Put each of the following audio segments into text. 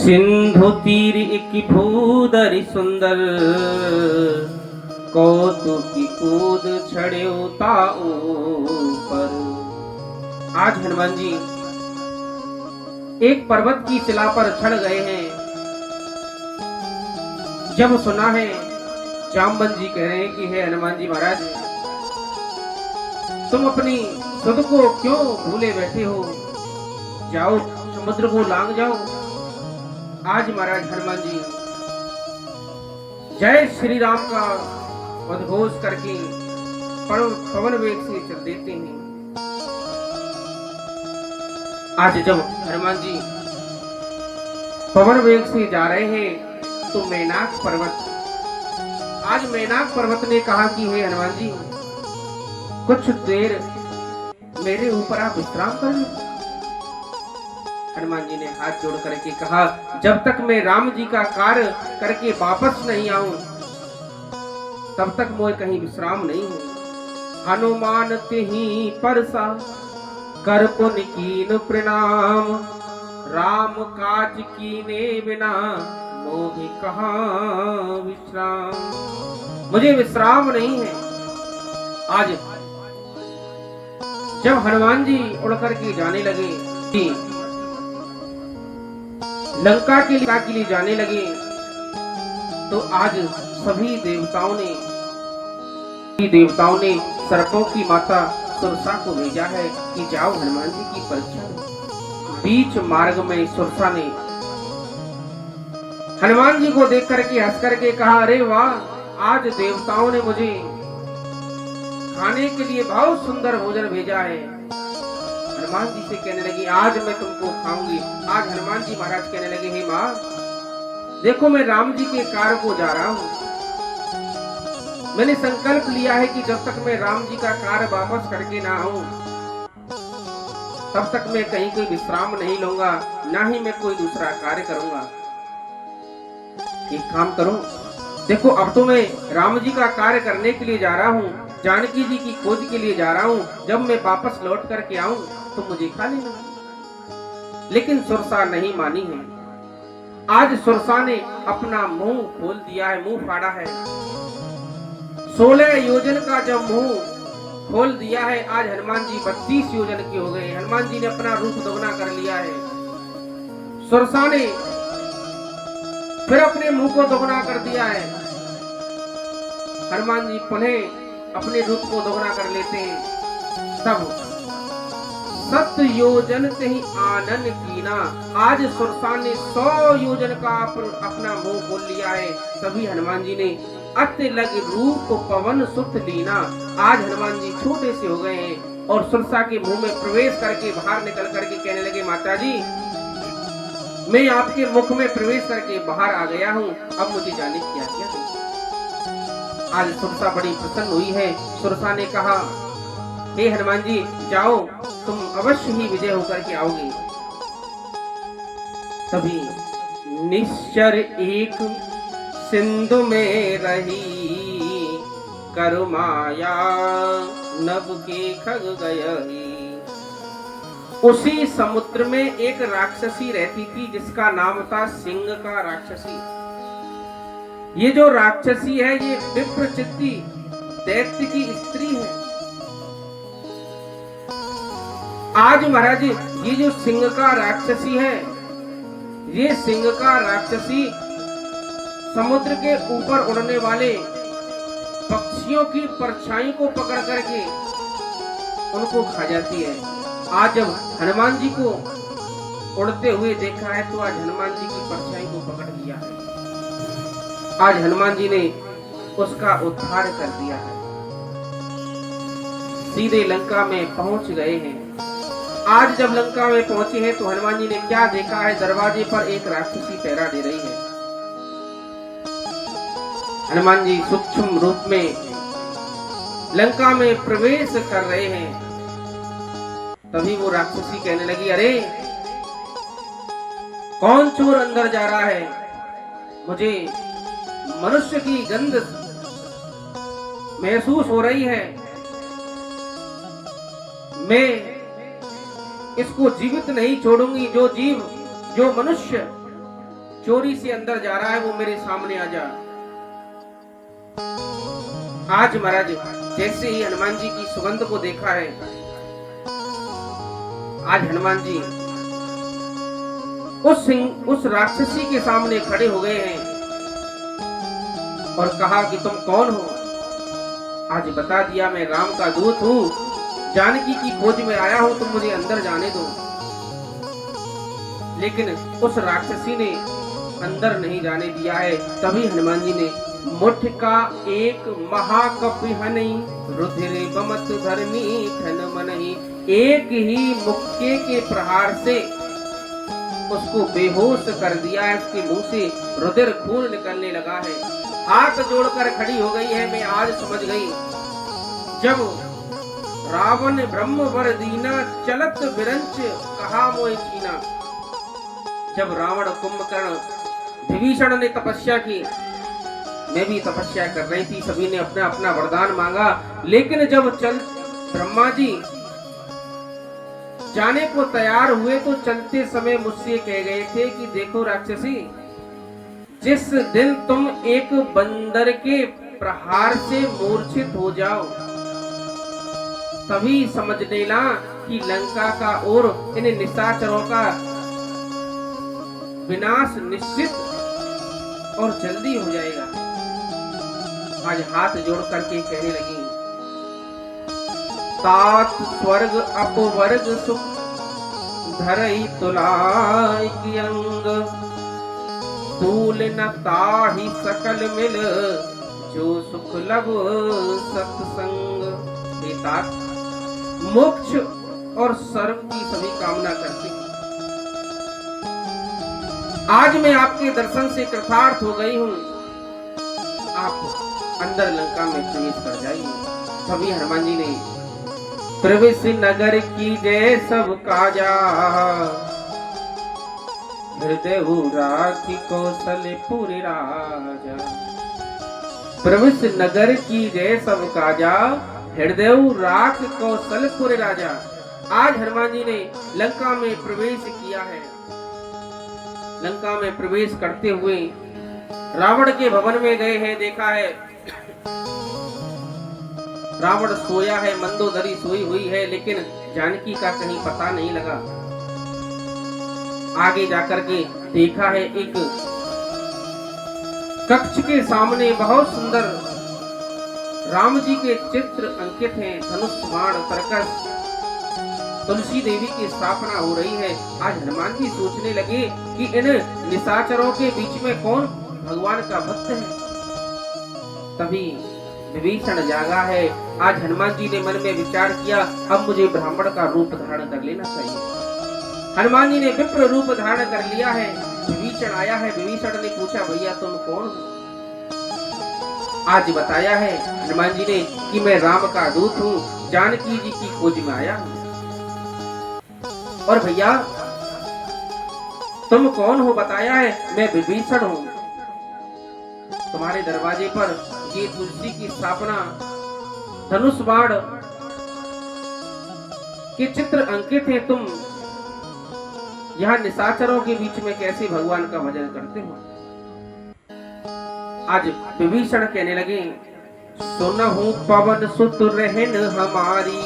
सिंधु तीर एक भूदरि सुंदर, कौतुकी कूद छड़े ताऊ पर। आज हनुमान जी एक पर्वत की शिला पर चढ़ गए हैं। जब सुना है, जामवंत जी कह रहे हैं कि हे हनुमान जी महाराज, तुम अपनी सुध को क्यों भूले बैठे हो, जाओ समुद्र को लांग जाओ। आज महाराज हनुमान जी जय श्री राम का उद्घोष करके पवन वेग से चल देते हैं। आज जब हनुमान जी पवन वेग से जा रहे हैं तो मैनाक पर्वत, आज मैनाक पर्वत ने कहा कि हे हनुमान जी, कुछ देर मेरे ऊपर आप विश्राम कर लो। हनुमान जी ने हाथ जोड़ करके कहा, जब तक मैं राम जी का कार्य करके वापस नहीं आऊं तब तक मोए कहीं विश्राम नहीं हो। हनुमान तिहि परसा कर पुन कीन प्रणाम, राम काज कीने बिना मोहि कहाँ विश्राम। मुझे विश्राम नहीं है। आज जब हनुमान जी उड़ करके जाने लगे, लंका के लिए जाने लगे, तो आज सभी देवताओं ने सर्पों की माता सुरसा को भेजा है कि जाओ हनुमान जी की परीक्षा लो। बीच मार्ग में सुरसा ने हनुमान जी को देख करके हंस करके कहा, अरे वाह, आज देवताओं ने मुझे खाने के लिए बहुत सुंदर भोजन भेजा है। हनुमान जी से कहने लगी, आज मैं तुमको खाऊंगी। आज हनुमान जी महाराज कहने लगे, हे माँ, देखो मैं राम जी के कार्य को जा रहा हूँ। मैंने संकल्प लिया है कि जब तक मैं राम जी का कार्य वापस करके ना आऊं तब तक मैं कहीं कोई विश्राम नहीं लूंगा, ना ही मैं कोई दूसरा कार्य करूंगा। एक काम करो, देखो अब तो मैं राम जी का कार्य करने के लिए जा रहा हूँ, जानकी जी की खोज के लिए जा रहा हूँ। जब मैं वापस लौट करके आऊं तो मुझे खा लेना। लेकिन सुरसा नहीं मानी है। आज सुरसा ने अपना मुंह खोल दिया है, मुंह फाड़ा है। 16 योजन का जब मुंह खोल दिया है, आज हनुमान जी 32 योजन के हो गए। हनुमान जी ने अपना रूप दोगुना कर लिया है। सुरसा ने फिर अपने मुंह को दोगुना कर दिया है। हनुमान जी पुनः अपने रूप को दोगुना कर लेते हैं। तब 7 योजन से ही आनन कीना, आज सुरसा ने 100 योजन का अपना मुंह खोल लिया है। तभी हनुमान जी ने अति लग रूप पवन सुत लीना, आज हनुमान जी छोटे से हो गए हैं और सुरसा के मुंह में प्रवेश करके बाहर निकल करके कहने लगे, माता जी, मैं आपके मुख में प्रवेश करके बाहर आ गया हूँ, अब मुझे जाने की आज्ञा दो। आज सुरसा बड़ी प्रसन्न हुई है। सुरसा ने कहा, हे हनुमान जी, जाओ, तुम अवश्य ही विजय होकर के आओगे। तभी निश्चर एक सिंधु में रही, कर माया नभ के खग गयही। उसी समुद्र में एक राक्षसी रहती थी जिसका नाम था सिंह का राक्षसी। ये जो राक्षसी है, ये विप्रचित्ती दैत्य की स्त्री है। आज महाराज ये जो सिंह का राक्षसी है, ये सिंह का राक्षसी समुद्र के ऊपर उड़ने वाले पक्षियों की परछाई को पकड़ करके उनको खा जाती है। आज जब हनुमान जी को उड़ते हुए देखा है तो आज हनुमान जी की परछाई को पकड़ लिया है। आज हनुमान जी ने उसका उद्धार कर दिया है। सीधे लंका में पहुंच गए हैं। आज जब लंका में पहुंचे हैं तो हनुमान जी ने क्या देखा है, दरवाजे पर एक राक्षसी पहरा दे रही है। हनुमान जी सूक्ष्म रूप में लंका में प्रवेश कर रहे हैं। तभी वो राक्षसी कहने लगी, अरे कौन चोर अंदर जा रहा है, मुझे मनुष्य की गंध महसूस हो रही है। मैं इसको जीवित नहीं छोड़ूंगी। जो जीव, जो मनुष्य चोरी से अंदर जा रहा है वो मेरे सामने आ जा। आज महाराज जैसे ही हनुमान जी की सुगंध को देखा है, आज हनुमान जी उस राक्षसी के सामने खड़े हो गए हैं और कहा कि तुम कौन हो? आज बता दिया, मैं राम का दूत हूँ, जानकी की खोज में आया हूँ, तुम मुझे अंदर जाने दो। लेकिन उस राक्षसी ने अंदर नहीं जाने दिया है। तभी हनुमान जी ने मुठ का एक महाकपि हनई, रुधिर बमत धरनी धन मनहि, एक ही मुक्के के प्रहार से उसको बेहोश कर दिया है। उसके मुंह से रुधिर खून निकलने लगा है। हाथ जोड़कर खड़ी हो गई है। मैं आज समझ गई, जब रावण ब्रह्म वर दीना, चलत विरंच कहा मोहि कीना। जब रावण कुंभकर्ण विभीषण ने तपस्या की, मैं भी तपस्या कर रही थी, सभी ने अपना अपना वरदान मांगा, लेकिन जब ब्रह्मा जी जाने को तैयार हुए तो चलते समय मुझसे कह गए थे कि देखो राक्षसी, जिस दिन तुम एक बंदर के प्रहार से मूर्छित हो जाओ, तभी समझ लेना कि लंका का और इन निशाचरों का विनाश निश्चित और जल्दी हो जाएगा। आज हाथ जोड़ करके कहने लगी, तात स्वर्ग अपवर्ग सुख, धरई तुलाई की अंग, तूल न ताहि सकल मिल, जो सुख लब सत्संग। हे तात, मोक्ष और स्वर्ग की सभी कामना करते हैं। आज मैं आपके दर्शन से कृतार्थ हो गई हूँ, आप अंदर लंका में प्रवेश कर जाइए। तभी हनुमान जी ने प्रवेश नगर की जय सब काजा, हृदय राखी कौशलपुर राजा। प्रवेश नगर की जय सब काजा, हृदय राख कौशलपुर राजा। आज हनुमान जी ने लंका में प्रवेश किया है। लंका में प्रवेश करते हुए रावण के भवन में गए हैं। देखा है रावण सोया है, मंदोदरी सोई हुई है, लेकिन जानकी का कहीं पता नहीं लगा। आगे जाकर के देखा है एक कक्ष के सामने बहुत सुंदर राम जी के चित्र अंकित हैं, धनुष बाण तरकस, तुलसी देवी की स्थापना हो रही है। आज हनुमान जी सोचने लगे कि इन निशाचरों के बीच में कौन भगवान का भक्त है। तभी विभीषण जागा है। आज हनुमान जी ने मन में विचार किया, अब मुझे ब्राह्मण का रूप धारण कर लेना चाहिए। हनुमान जी ने विप्र रूप धारण कर लिया है। विभीषण आया है। विभीषण ने पूछा, भैया तुम कौन हो? आज बताया है हनुमान जी ने कि मैं राम का दूत हूँ, जानकी जी की खोज में आया हूँ। और भैया तुम कौन हो बताया है, मैं विभीषण हूँ। तुम्हारे दरवाजे पर ये तुलसी की स्थापना, धनुष बाण के चित्र अंकित है। तुम यहाँ निशाचरों के बीच में कैसे भगवान का भजन करते हो? आज विभीषण कहने लगे, सुनहु पवन सुत रहन हमारी,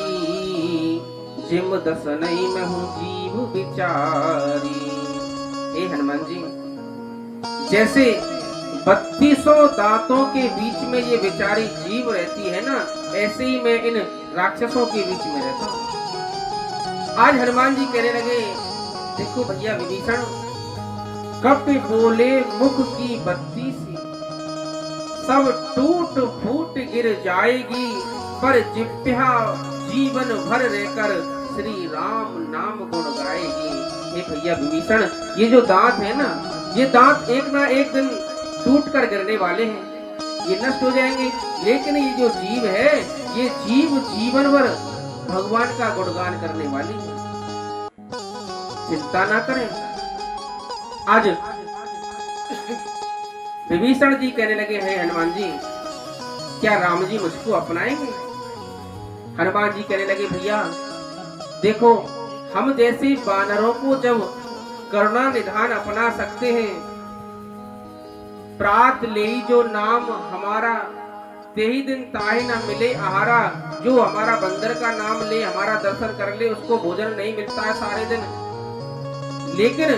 जिम दसनई में हूँ जीव विचारी। हे हनुमान जी, जैसे 3200 दांतों के बीच में ये बेचारी जीव रहती है ना, ऐसे ही मैं इन राक्षसों के बीच में रहता हूँ। आज हनुमान जी कहने लगे, देखो भैया विभीषण, कपि बोले मुख की बत्ती सी, सब टूट फूट गिर जाएगी, पर जिह्वा जीवन भर रहकर श्री राम नाम गुण गाएगी। हे भैया विभीषण, ये जो दांत है ना, ये दांत एक ना एक दिन टूट कर गिरने वाले हैं, ये नष्ट हो जाएंगे। लेकिन ये जो जीव है, ये जीव जीवन भर भगवान का गुणगान करने वाली है। चिंता ना करें। आज विभीषण जी कहने लगे, हैं हनुमान जी, क्या राम जी मुझको अपनाएंगे? हनुमान जी कहने लगे, भैया देखो, हम जैसे वानरों को जब करुणा निधान अपना सकते हैं, प्रात ले जो नाम हमारा, तेही दिन ताहे ना मिले आहारा। जो हमारा बंदर का नाम ले, हमारा दर्शन कर ले, उसको भोजन नहीं मिलता है सारे दिन। लेकिन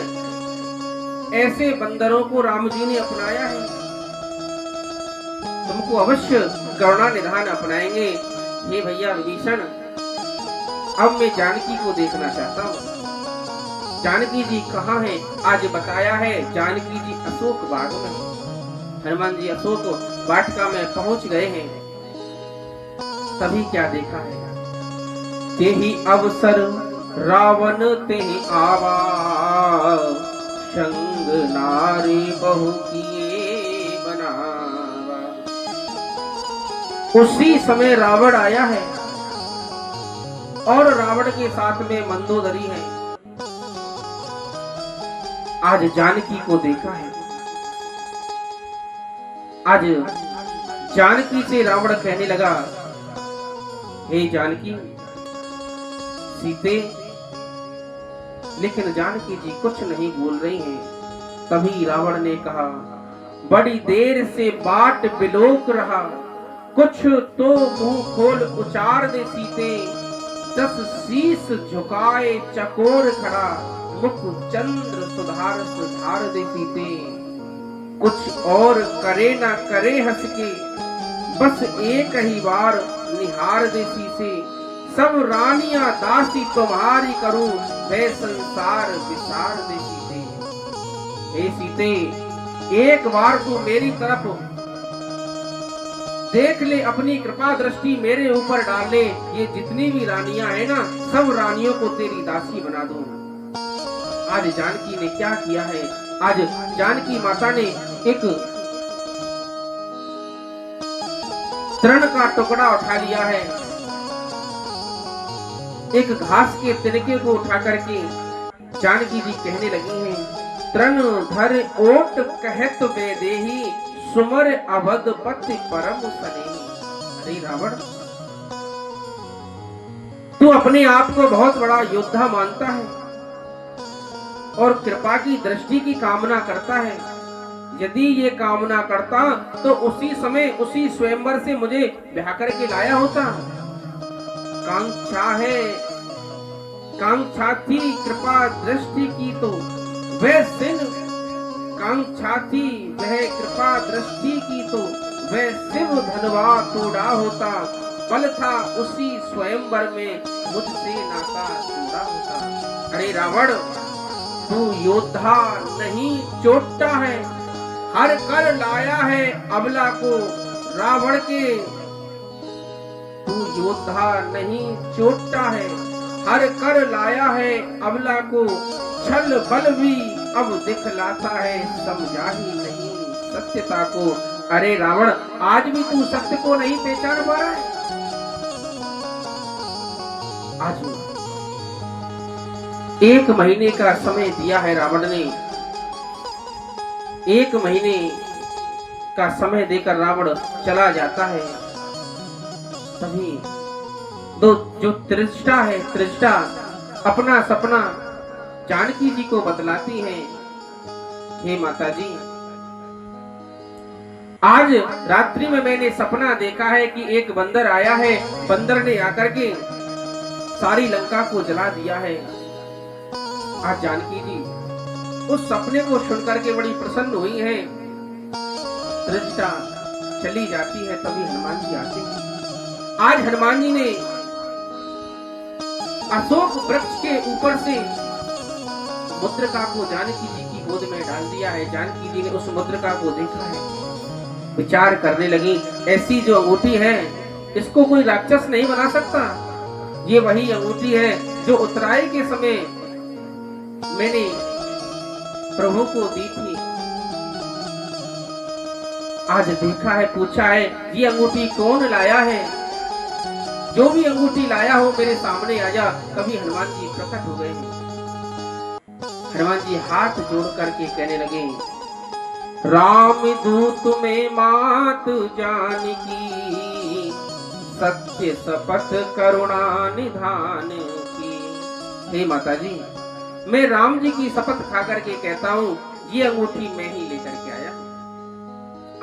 ऐसे बंदरों को राम जी ने अपनाया है। तुमको अवश्य करुणा निधान अपनाएंगे। हे भैया विभीषण, अब मैं जानकी को देखना चाहता हूँ। जानकी जी कहाँ हैं? आज बताया है जानकी जी अशोक बाग में। हनुमान जी अशोक वाटिका में पहुंच गए हैं। तभी क्या देखा है? तेहि अवसर रावण तेहि आवा, संग नारी बहु किए बनावा। उसी समय रावण आया है और रावण के साथ में मंदोदरी है। आज जानकी को देखा है। आज जानकी से रावण कहने लगा, हे जानकी सीते। लेकिन जानकी जी कुछ नहीं बोल रही हैं। तभी रावण ने कहा, बड़ी देर से बाट बिलोक रहा, कुछ तो मुंह खोल उचार दे सीते। 10 शीश झुकाए चकोर खड़ा, मुख चंद्र सुधार सुधार दे सीते। कुछ और करे ना करे हंस के, बस एक ही बार निहार दे सीसे। सब रानियां दासी तुम्हारी करूं, वह संसार विसार दे सीते। हे सीते, एक बार तू मेरी तरफ देख ले, अपनी कृपा दृष्टि मेरे ऊपर डाल ले। ये जितनी भी रानियां हैं ना, सब रानियों को तेरी दासी बना दूं। आज जानकी ने क्या किया है? आज जानकी माता ने एक तृण का टुकड़ा उठा लिया है। एक घास के तिनके को उठा करके जानकी जी कहने लगी हैं, तृण धर ओट कहत बेदेही, सुमर अवधपति परम स्नेही। अरे रावण, तू अपने आप को बहुत बड़ा योद्धा मानता है और कृपा की दृष्टि की कामना करता है। यदि ये कामना करता तो उसी समय उसी स्वयंवर से मुझे ब्याह करके लाया होता। कांक्षा थी कृपा दृष्टि की तो वह सिन, कांक्षा थी वह कृपा दृष्टि की तो वह शिव धनवा तोड़ा होता। बल था उसी स्वयंवर में मुझसे नाता जोड़ा होता। अरे रावण, तू योद्धा नहीं चोटा है, हर कर लाया है अबला को रावण के। तू योद्धा नहीं चोटा है, हर कर लाया है अबला को। छल बल भी अब दिखलाता है, समझा ही नहीं सत्यता को। अरे रावण, आज भी तू सत्य को नहीं पहचान पा रहा है। आज 1 महीने का समय दिया है रावण ने। 1 महीने का समय देकर रावण चला जाता है। तभी जो त्रिष्टा है, त्रिष्टा अपना सपना जानकी जी को बतलाती है, हे माता जी, आज रात्रि में मैंने सपना देखा है कि एक बंदर आया है। बंदर ने आकर के सारी लंका को जला दिया है। आज जानकी जी उस सपने को सुनकर के बड़ी प्रसन्न हुई है। त्रिष्टा चली जाती है। तभी हनुमान जी आते हैं। आज हनुमान जी ने अशोक वृक्ष के ऊपर से मुद्रिका को जानकी जी की गोद में डाल दिया है। जानकी जी ने उस मुद्रिका को देखा है, विचार करने लगी, ऐसी जो अंगूठी है इसको कोई राक्षस नहीं बना सकता। ये वही अंगूठी है जो उत्तरायण के समय मैंने प्रभु को दी थी। आज देखा है, पूछा है, ये अंगूठी कौन लाया है? जो भी अंगूठी लाया हो मेरे सामने आ जा। कभी हनुमान जी प्रकट हो गए। हनुमान जी हाथ जोड़ करके कहने लगे, राम दूत में मात जानकी, सत्य शपथ करुणा निधान की। हे माता जी, मैं राम जी की शपथ खा करके कहता हूँ, ये अंगूठी मैं ही लेकर के आया।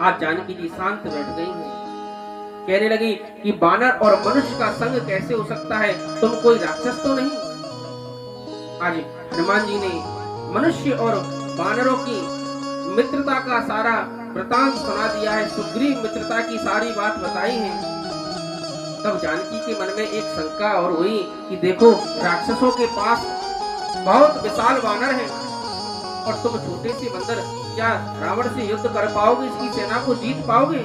आज जानकी जी शांत बैठ गई हैं। कहने लगी कि बानर और मनुष्य का संग कैसे हो सकता है, तुम कोई राक्षस तो नहीं। आज हनुमान जी ने मनुष्य और बानरों की मित्रता का सारा वृतांत सुना दिया है, सुग्रीव मित्रता की सारी बात बताई है। तब जानकी के मन में एक शंका और हुई कि देखो, राक्षसों के पास बहुत विशाल बानर हैं और तुम छोटे से बंदर, क्या रावण से युद्ध कर पाओगे, इसकी सेना को जीत पाओगे?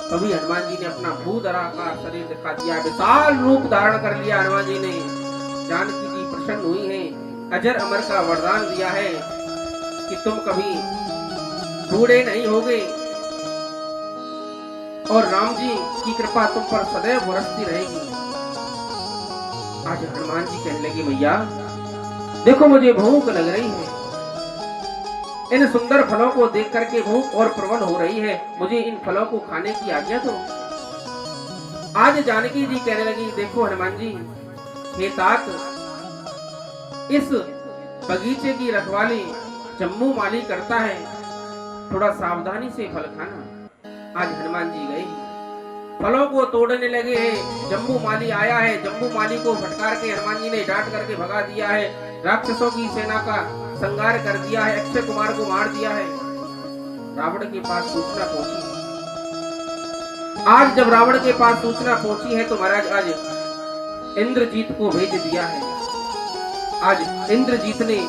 तभी हनुमान जी ने अपना भूधरा का शरीर दिखा दिया, विशाल रूप धारण कर लिया हनुमान जी ने। जानकी जी प्रसन्न हुई हैं, अजर अमर का वरदान दिया है कि तुम कभी बूढ़े नहीं होगे और राम जी की कृपा तुम पर सदैव बरसती रहेगी। आज हनुमान जी कहने लगे, भैया देखो, मुझे भूख लग रही है, इन सुंदर फलों को देख करके भूख और प्रबल हो रही है, मुझे इन फलों को खाने की आज्ञा दो। आज जानकी जी कहने लगी, देखो हनुमान जी, हे तात, इस बगीचे की रखवाली जम्मू माली करता है, थोड़ा सावधानी से फल खाना। आज हनुमान जी गए, फलों को तोड़ने लगे हैं। जम्मू माली आया है, जम्मू माली को फटकार के हनुमान जी ने डांट करके भगा दिया है, राक्षसों की सेना का संहार कर दिया है, अक्षय कुमार को मार दिया है। रावण के पास सूचना पहुंची। आज जब रावण के पास सूचना पहुंची है तो महाराज आज इंद्रजीत को भेज दिया है। आज इंद्रजीत ने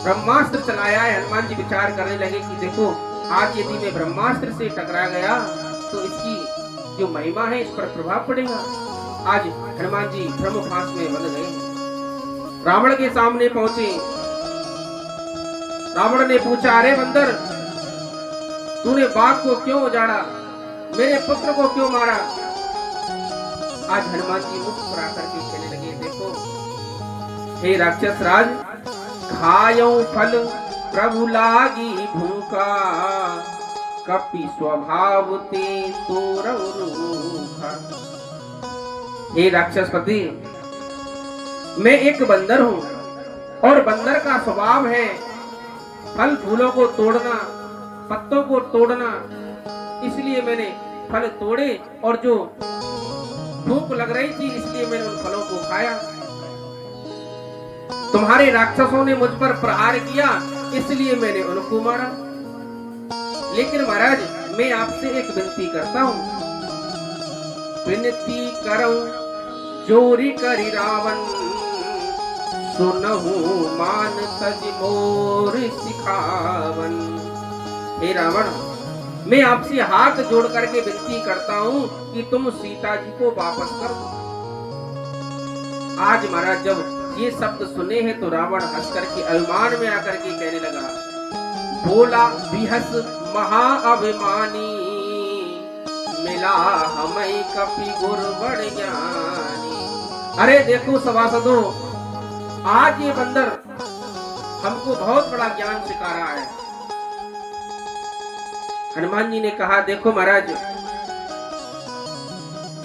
ब्रह्मास्त्र चलाया है। हनुमान जी विचार करने लगे कि देखो, आज यदि मैं ब्रह्मास्त्र से टकरा गया तो इसकी जो महिमा है इस पर प्रभाव पड़ेगा। आज हनुमान जी ब्रह्म फांस में बंध गए, रावण के सामने पहुंचे। रावण ने पूछा, अरे बंदर, तूने बाघ को क्यों उजाड़ा, मेरे पुत्र को क्यों मारा? आज हनुमान जी मुस्कुरा करके कहने लगे, देखो हे राक्षस राज, खायो फल प्रभु लागी भूखा, कपि स्वभाव ते तोरव रूखा। हे राक्षसपति, मैं एक बंदर हूं और बंदर का स्वभाव है फल फूलों को तोड़ना, पत्तों को तोड़ना, इसलिए मैंने फल तोड़े और जो भूख लग रही थी इसलिए मैंने उन फलों को खाया। तुम्हारे राक्षसों ने मुझ पर प्रहार किया इसलिए मैंने उनको मारा। लेकिन महाराज, मैं आपसे एक विनती करता हूं, विनती करूं जोरी करी रावण, सुनहु मान तज मोर सिखावन। हे रावण, मैं आपसे हाथ जोड़ करके विनती करता हूं कि तुम सीता जी को वापस कर दो। आज महाराज जब ये शब्द सुने हैं तो रावण हंस करके अभिमान में आकर के कहने लगा, बोला बिहस महाअभिमानी, मिला हमें कपि गुर बड़ ज्ञानी। अरे देखो सभासदों, आज ये बंदर हमको बहुत बड़ा ज्ञान सिखा रहा है। हनुमान जी ने कहा, देखो महाराज,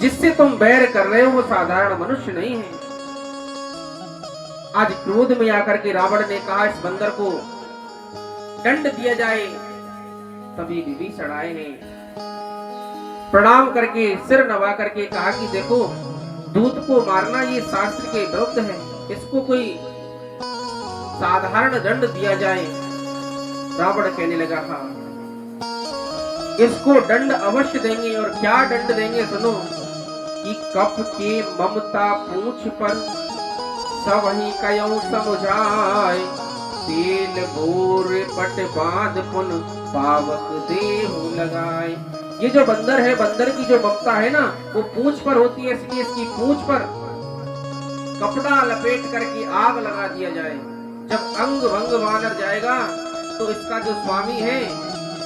जिससे तुम बैर कर रहे हो वो साधारण मनुष्य नहीं है। आज क्रोध में आकर के रावण ने कहा, इस बंदर को दंड दिया जाए। तभी विभीषण आए हैं, प्रणाम करके सिर नवा करके कहा कि देखो, दूत को मारना ये शास्त्र के विरुद्ध है, इसको कोई साधारण दंड दिया जाए। रावण कहने लगा, हाँ इसको दंड अवश्य देंगे। और क्या दंड देंगे सुनो, कि कप के ममता पूंछ पर सब ही कयो समुझाए, तेल भोर पट बांध पुन पावक देहु लगाए। ये जो बंदर है, बंदर की जो ममता है ना, वो पूंछ पर होती है, इसलिए इसकी पूंछ पर कपड़ा लपेट करके आग लगा दिया जाए। जब अंग भंग बानर जाएगा तो इसका जो स्वामी है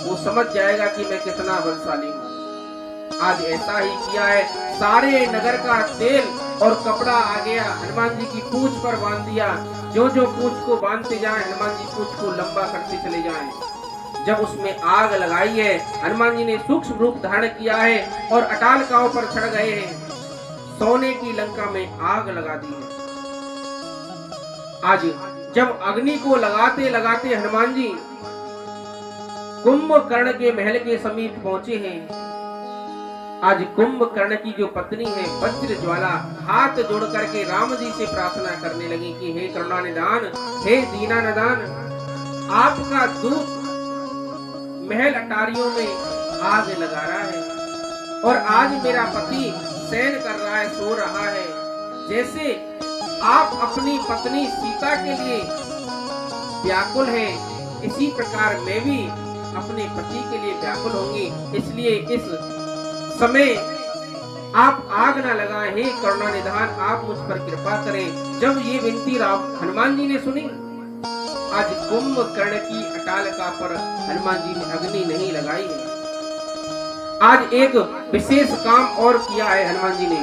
वो समझ जाएगा कि मैं कितना बलशाली हूँ। आज ऐसा ही किया है, सारे नगर का तेल और कपड़ा आ गया, हनुमान जी की पूंछ पर बांध दिया। जो जो पूंछ को बांधते जाए, हनुमान जी पूंछ को लंबा करते चले जाएं। जब उसमें आग लगाई है, हनुमान जी ने सूक्ष्म रूप धारण किया है और अटालकाओं पर चढ़ गए हैं, सोने की लंका में आग लगा दी है। आज जब अग्नि को लगाते लगाते हनुमान जी कुंभकर्ण के महल के समीप पहुंचे हैं। आज कुंभकर्ण की जो पत्नी है वज्र ज्वाला हाथ जोड़ करके राम जी से प्रार्थना करने लगी कि हे करुणा निधान, हे दीना निधान, आपका दूत महल अटारियों में आग लगा रहा है और आज मेरा पति शयन कर रहा है, सो रहा है। जैसे आप अपनी पत्नी सीता के लिए व्याकुल हैं, इसी प्रकार मैं भी अपने पति के लिए व्याकुल होंगी। इसलिए इस समय आप आग ना लगाएं, हे करुणा निधान, आप मुझ पर कृपा करें। जब ये विनती हनुमान जी ने सुनी, आज कुंभकर्ण की अटालिका पर हनुमान जी ने अग्नि नहीं लगाई है। आज एक विशेष काम और किया है हनुमान जी ने,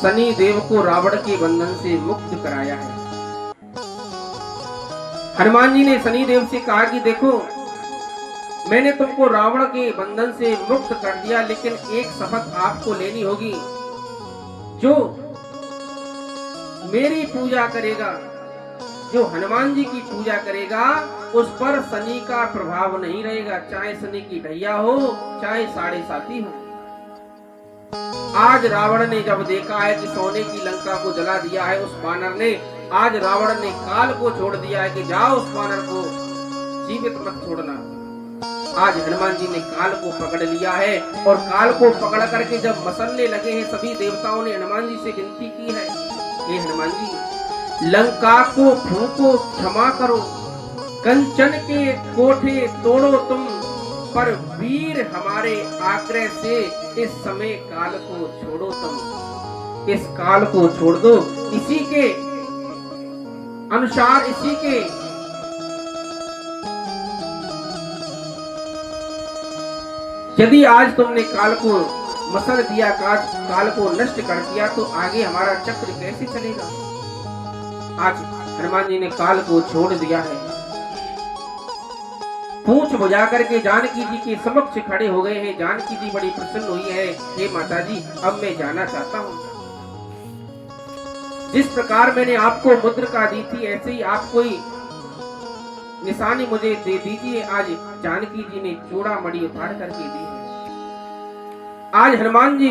शनि देव को रावण के बंधन से मुक्त कराया है। हनुमान जी ने शनि देव से कहा कि देखो, मैंने तुमको रावण के बंधन से मुक्त कर दिया, लेकिन एक शपथ आपको लेनी होगी। जो मेरी पूजा करेगा, जो हनुमान जी की पूजा करेगा, उस पर शनि का प्रभाव नहीं रहेगा, चाहे शनि की ढैया हो, चाहे साढ़े साथी हो। आज रावण ने जब देखा है कि सोने की लंका को जला दिया है उस वानर ने, आज रावण ने काल को छोड़ दिया है कि जाओ उस वानर को जीवित मत छोड़ना। आज हनुमान जी ने काल को पकड़ लिया है और काल को पकड़ करके जब मसलने लगे हैं, सभी देवताओं ने हनुमान जी से विनती की है, हे हनुमान जी, लंका को फूंको, क्षमा करो, कंचन के कोठे तोड़ो तुम, पर वीर हमारे आग्रह से इस समय काल को छोड़ो तुम। इस काल को छोड़ दो, इसी के अनुसार, इसी के यदि आज तुमने काल को मसल दिया, काल को नष्ट कर दिया, तो आगे हमारा चक्र कैसे चलेगा। आज हनुमान जी ने काल को छोड़ दिया है, पूंछ बुझा करके जानकी जी के समक्ष खड़े हो गए हैं। जानकी जी बड़ी प्रसन्न हुई है, हे माता जी, अब मैं जाना चाहता हूँ। जिस प्रकार मैंने आपको मुद्रिका दी थी, ऐसे ही आप कोई निशानी मुझे दे दीजिए। आज जानकी जी ने चूड़ामणि उतार करके दी है। आज हनुमान जी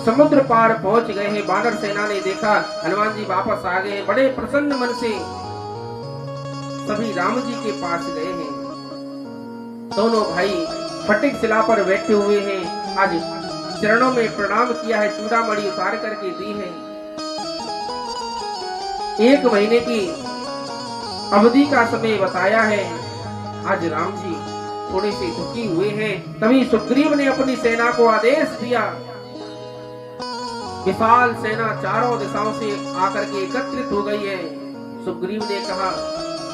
समुद्र पार पहुंच गए हैं। वानर सेना ने देखा हनुमान जी वापस आ गए हैं, बड़े प्रसन्न मन से सभी राम जी के पास गए हैं। दोनों भाई फटिक शिला पर बैठे हुए हैं। आज चरणों में प्रणाम किया है, चूड़ामणि उतार करके दी है। 1 महीने की अवधि का समय बताया है। आज राम जी थोड़े से दुखी हुए हैं। तभी सुग्रीव ने अपनी सेना को आदेश दिया। विशाल सेना चारों दिशाओं से आकर के एकत्रित हो गई है। सुग्रीव ने कहा,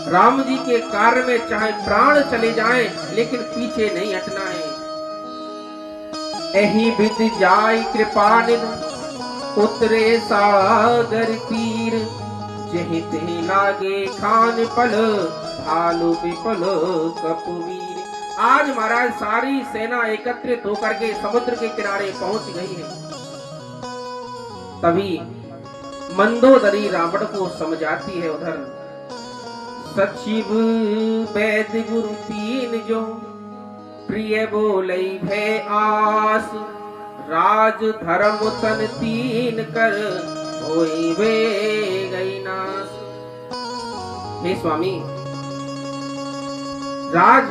राम जी के कार्य में चाहे प्राण चले जाएं, लेकिन पीछे नहीं हटना है। एही विधि जाय कृपा निध, उतरे सागर तीर, जहि तहि लागे खान पल, भालु विपल कपुवीर। आज महाराज सारी सेना एकत्रित होकर के समुद्र के किनारे पहुंच गई है। तभी मंदोदरी रावण को समझाती है, उधर सचिव वैद्य गुरु तीन जो, प्रिय बोलई भय आस, राज धर्म तन तीन कर, होई वे गई नास। हे स्वामी, राज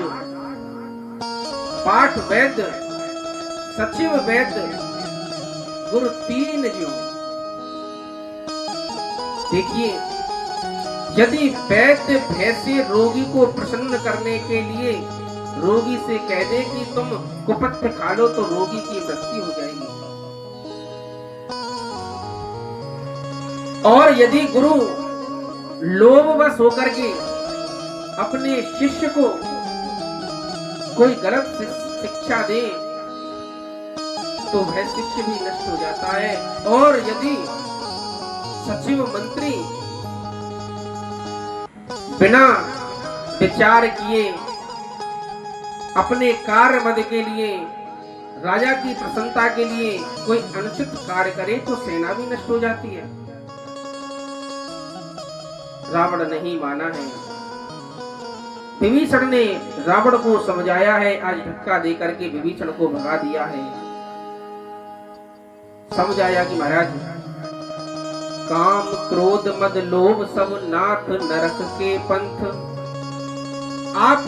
पाठ वैद्य, सचिव वैद्य, गुरु तीन जो। देखिए, यदि वैद्य भय से रोगी को प्रसन्न करने के लिए रोगी से कह दे कि तुम कुपथ्य खा लो, तो रोगी की मृत्यु हो जाएगी। और यदि गुरु लोभवश होकर के अपने शिष्य को कोई गलत शिक्षा दे, तो वह शिष्य भी नष्ट हो जाता है। और यदि सचिव मंत्री बिना विचार किए अपने कार्य मद के लिए, राजा की प्रसन्नता के लिए कोई अनुचित कार्य करे, तो सेना भी नष्ट हो जाती है। रावण नहीं माना है। विभीषण ने रावण को समझाया है, आज धक्का दे करके विभीषण को भगा दिया है। समझाया कि महाराज काम क्रोध मद लोभ सब नाथ नरक के पंथ, आप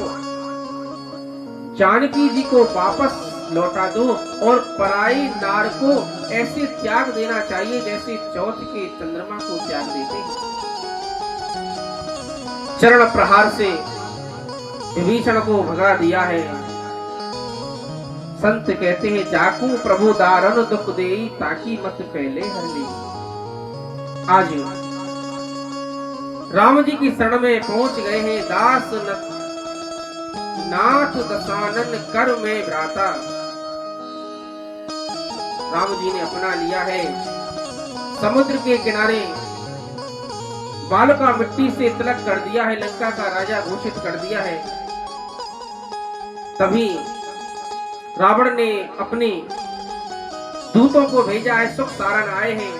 जानकी जी को वापस लौटा दो और पराई नार को ऐसे त्याग देना चाहिए जैसे चौथ के चंद्रमा को त्याग देते हैं। चरण प्रहार से विभीषण को भगा दिया है। संत कहते हैं जाकू प्रभु दारन दुख देई ताकि मत पहले हर ली। आज राम जी की शरण में पहुंच गए हैं। दास नाथ दशानन कर में भ्राता, राम जी ने अपना लिया है। समुद्र के किनारे बाल का मिट्टी से तिलक कर दिया है, लंका का राजा घोषित कर दिया है। तभी रावण ने अपने दूतों को भेजा है, सुख सारण आए हैं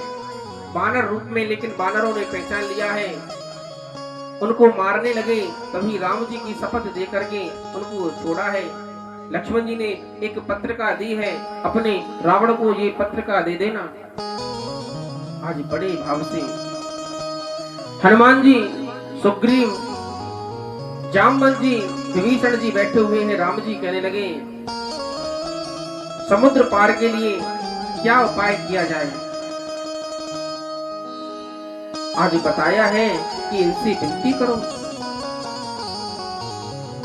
बानर रूप में, लेकिन बानरों ने पहचान लिया है, उनको मारने लगे। तभी राम जी की शपथ दे करके उनको छोड़ा है। लक्ष्मण जी ने एक पत्रिका दी है, अपने रावण को ये पत्रिका दे देना। आज बड़े भाव से हनुमान जी, सुग्रीव, जामवंत जी, विभीषण जी बैठे हुए हैं। राम जी कहने लगे समुद्र पार के लिए क्या उपाय किया जाए। आज बताया है कि इनसे विनती करो।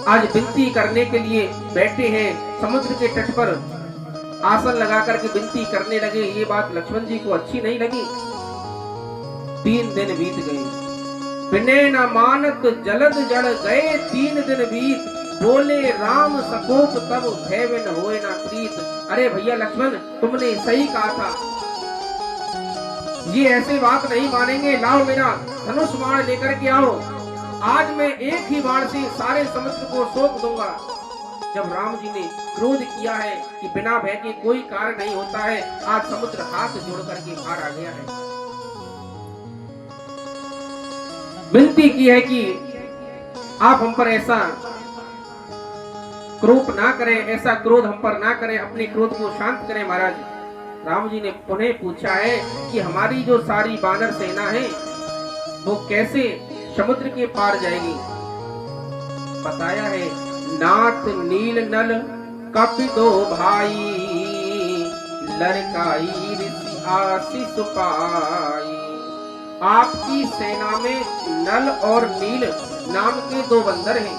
आज विनती करने के लिए बैठे हैं समुद्र के तट पर, आसन लगा करके विनती करने लगे। ये बात लक्ष्मण जी को अच्छी नहीं लगी। 3 दिन बीत गए, विनय न मानत जलद जड़ गए 3 दिन बीत, बोले राम सकोप तब भय न होए न प्रीत। अरे भैया लक्ष्मण, तुमने सही कहा था, ये ऐसे बात नहीं मानेंगे। लाओ मेरा धनुष बाण लेकर के आओ, आज मैं एक ही बाण से सारे समुद्र को सोख दूंगा। जब राम जी ने क्रोध किया है कि बिना भय के कोई कार्य नहीं होता है, आज समुद्र हाथ जोड़ करके बाहर आ गया है। विनती की है कि आप हम पर ऐसा क्रोध ना करें, ऐसा क्रोध हम पर ना करें, अपने क्रोध को शांत करें महाराज। राम जी ने पुनः पूछा है कि हमारी जो सारी बानर सेना है वो कैसे समुद्र के पार जाएगी। बताया है नाथ नील नल कपि दो भाई, लड़काई ऋषि आशीष पाई। आपकी सेना में नल और नील नाम के 2 बंदर हैं।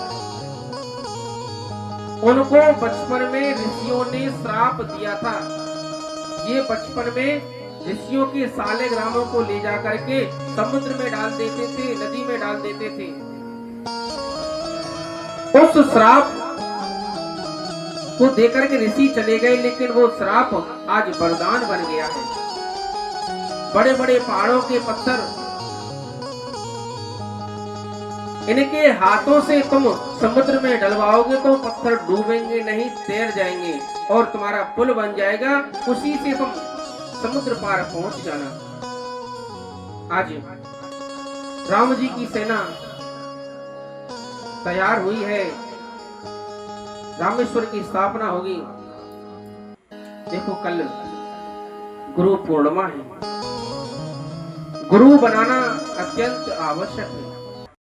उनको बचपन में ऋषियों ने श्राप दिया था। ये बचपन में ऋषियों के साले ग्रामों को ले जा करके समुद्र में डाल देते थे, नदी में डाल देते थे। उस श्राप को देकर के ऋषि चले गए, लेकिन वो श्राप आज वरदान बन गया है। बड़े बड़े पहाड़ों के पत्थर इनके हाथों से तुम समुद्र में डलवाओगे तो पत्थर डूबेंगे नहीं, तैर जाएंगे और तुम्हारा पुल बन जाएगा, उसी से तुम समुद्र पार पहुंच जाना। आज राम जी की सेना तैयार हुई है, रामेश्वर की स्थापना होगी। देखो कल गुरु पूर्णिमा है, गुरु बनाना अत्यंत आवश्यक है।